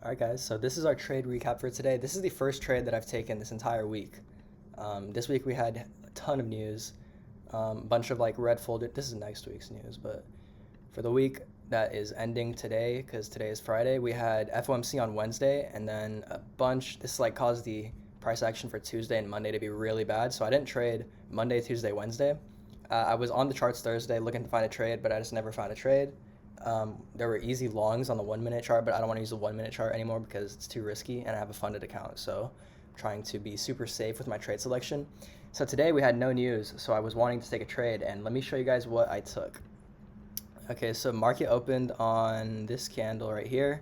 Alright guys, so this is our trade recap for today. This is the first trade that I've taken this entire week. This week we had a ton of news, bunch of like red folded, this is next week's news, but for the week that is ending today, because today is Friday, we had FOMC on Wednesday, and then a bunch, this like caused the price action for Tuesday and Monday to be really bad, so I didn't trade Monday, Tuesday, Wednesday. I was on the charts Thursday looking to find a trade, but I just never found a trade. There were easy longs on the 1 minute chart, but I don't want to use the 1 minute chart anymore because it's too risky and I have a funded account. So I'm trying to be super safe with my trade selection. So today we had no news, so I was wanting to take a trade, and let me show you guys what I took. Okay, so market opened on this candle right here.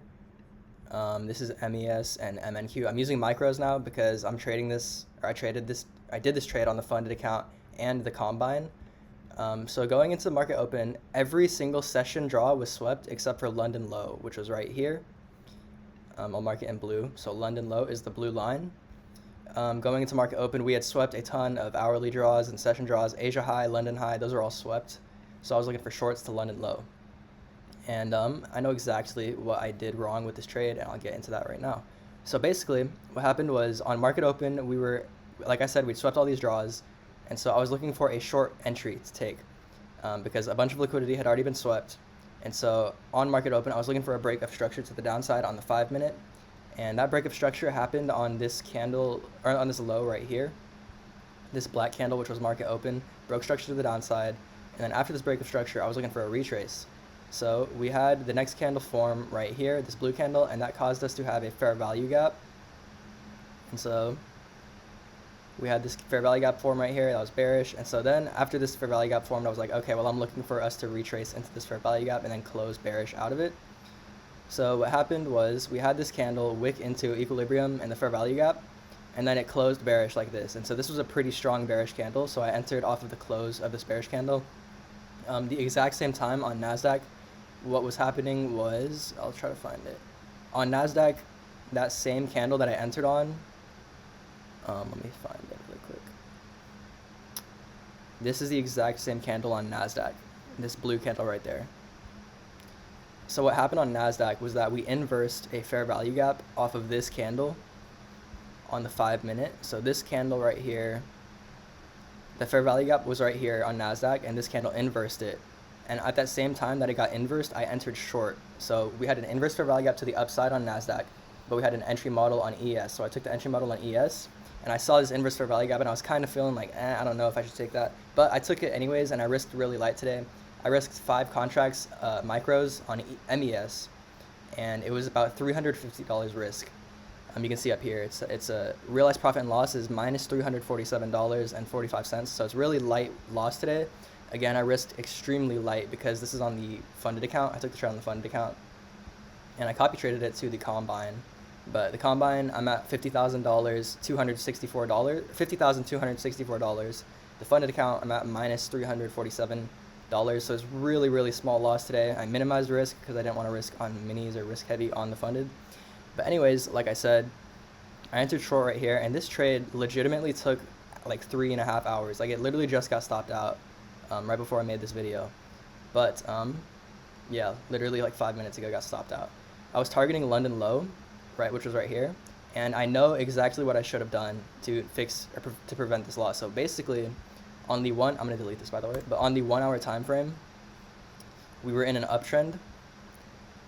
This is MES and MNQ. I'm using micros now because I'm trading this, or I did this trade on the funded account and the combine. So going into market open, every single session draw was swept except for London low, which was right here. I'll mark it in blue. So London low is the blue line. Going into market open, we had swept a ton of hourly draws and session draws. Asia high, London high, those are all swept. So I was looking for shorts to London low. And I know exactly what I did wrong with this trade, and I'll get into that right now. So basically, what happened was on market open, we were, like I said, we swept all these draws. And so I was looking for a short entry to take because a bunch of liquidity had already been swept. And so on market open, I was looking for a break of structure to the downside on the 5 minute. And that break of structure happened on this candle, or on this low right here. This black candle, which was market open, broke structure to the downside. And then after this break of structure, I was looking for a retrace. So we had the next candle form right here, this blue candle, and that caused us to have a fair value gap. And so we had this fair value gap form right here that was bearish, and so then after this fair value gap formed, I was like, okay, well, I'm looking for us to retrace into this fair value gap and then close bearish out of it. So what happened was we had this candle wick into equilibrium and the fair value gap, and then it closed bearish like this. And so this was a pretty strong bearish candle, so I entered off of the close of this bearish candle. The exact same time on NASDAQ, what was happening was, I'll try to find it. On NASDAQ, that same candle that I entered on, let me find it really quick. This is the exact same candle on NASDAQ, this blue candle right there. So what happened on NASDAQ was that we inversed a fair value gap off of this candle on the 5 minute. So this candle right here, the fair value gap was right here on NASDAQ, and this candle inversed it. And at that same time that it got inversed, I entered short. So we had an inverse fair value gap to the upside on NASDAQ, but we had an entry model on ES. So I took the entry model on ES, and I saw this inverse fair value gap, and I was kind of feeling like, I don't know if I should take that. But I took it anyways, and I risked really light today. I risked 5 contracts, micros on MES, and it was about $350 risk. You can see up here, it's a realized profit and loss is minus $347.45. So it's really light loss today. Again, I risked extremely light because this is on the funded account. I took the trade on the funded account, and I copy traded it to the combine. But the combine, I'm at $50,000, $50,264. The funded account, I'm at minus $347. So it's really, really small loss today. I minimized risk because I didn't want to risk on minis or risk heavy on the funded. But anyways, like I said, I entered short right here, and this trade legitimately took like 3.5 hours. Like, it literally just got stopped out right before I made this video. But yeah, literally like 5 minutes ago got stopped out. I was targeting London low, right, which was right here, and I know exactly what I should have done to fix or to prevent this loss. So basically, on the I'm gonna delete this by the way, but on the 1 hour time frame, we were in an uptrend,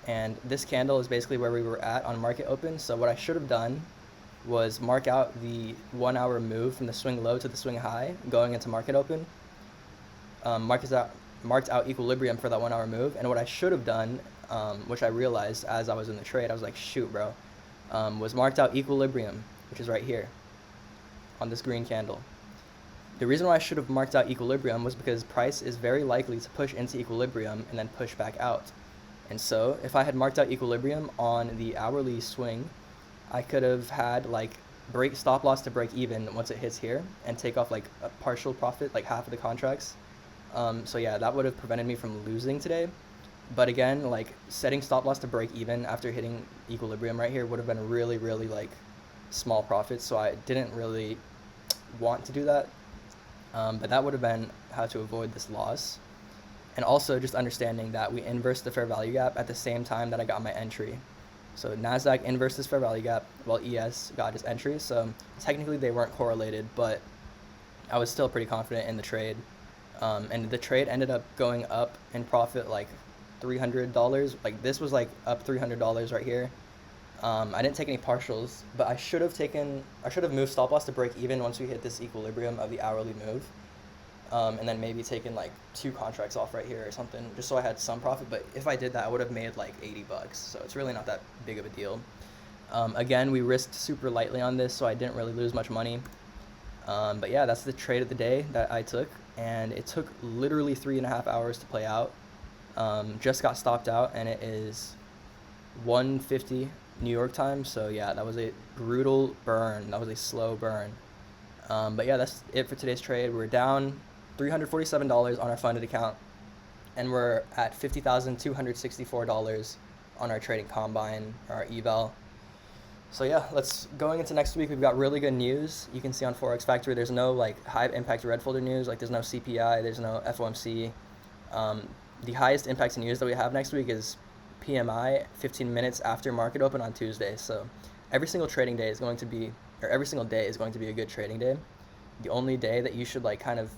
and this candle is basically where we were at on market open. So what I should have done was mark out the 1 hour move from the swing low to the swing high going into market open. Marked out equilibrium for that 1 hour move, and what I should have done, which I realized as I was in the trade, I was like, shoot, bro, was marked out equilibrium, which is right here on this green candle. The reason why I should have marked out equilibrium was because price is very likely to push into equilibrium and then push back out. And so if I had marked out equilibrium on the hourly swing, I could have had like stop loss to break even once it hits here and take off like a partial profit, like half of the contracts. So yeah, that would have prevented me from losing today. But again, like setting stop loss to break even after hitting equilibrium right here would have been really, really like small profits. So I didn't really want to do that. But that would have been how to avoid this loss. And also just understanding that we inversed the fair value gap at the same time that I got my entry. So NASDAQ inverse this fair value gap, while ES got his entry. So technically they weren't correlated, but I was still pretty confident in the trade. And the trade ended up going up in profit like $300. Like this was like up $300 right here. I didn't take any partials, but I should have moved stop loss to break even once we hit this equilibrium of the hourly move. And then maybe taken like 2 contracts off right here or something, just so I had some profit. But if I did that, I would have made like $80. So it's really not that big of a deal. Again, we risked super lightly on this, so I didn't really lose much money. But yeah, that's the trade of the day that I took, and it took literally 3.5 hours to play out. Just got stopped out, and it is 1:50 New York time. So yeah, that was a brutal burn. That was a slow burn. But yeah, that's it for today's trade. We're down $347 on our funded account, and we're at $50,264 on our trading combine, or our eval. So yeah, going into next week, we've got really good news. You can see on Forex Factory, there's no like high impact red folder news, like there's no CPI, there's no FOMC. The highest impact news that we have next week is PMI 15 minutes after market open on Tuesday. So every single trading day is going to be, or every single day is going to be a good trading day. The only day that you should like kind of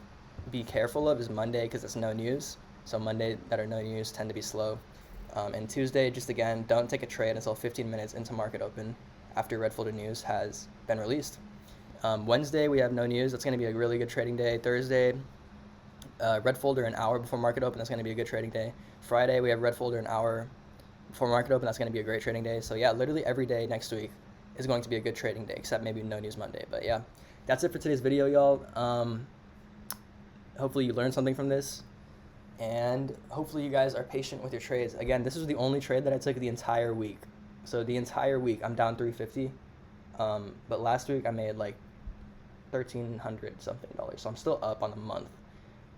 be careful of is Monday, because it's no news. So Monday that are no news tend to be slow. And Tuesday, just again, don't take a trade until 15 minutes into market open after red folder news has been released. Wednesday, we have no news. That's going to be a really good trading day. Thursday, red folder an hour before market open. That's going to be a good trading day. Friday, we have red folder an hour before market open. That's going to be a great trading day. So yeah, literally every day next week is going to be a good trading day, except maybe no news Monday. But yeah, that's it for today's video, y'all. Hopefully you learned something from this, and hopefully you guys are patient with your trades. Again, this was the only trade that I took the entire week. So the entire week I'm down $350, but last week I made like $1,300 something. So I'm still up on the month.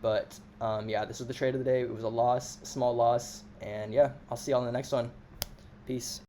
But yeah, this is the trade of the day. It was a loss, small loss, and yeah, I'll see y'all in the next one. Peace.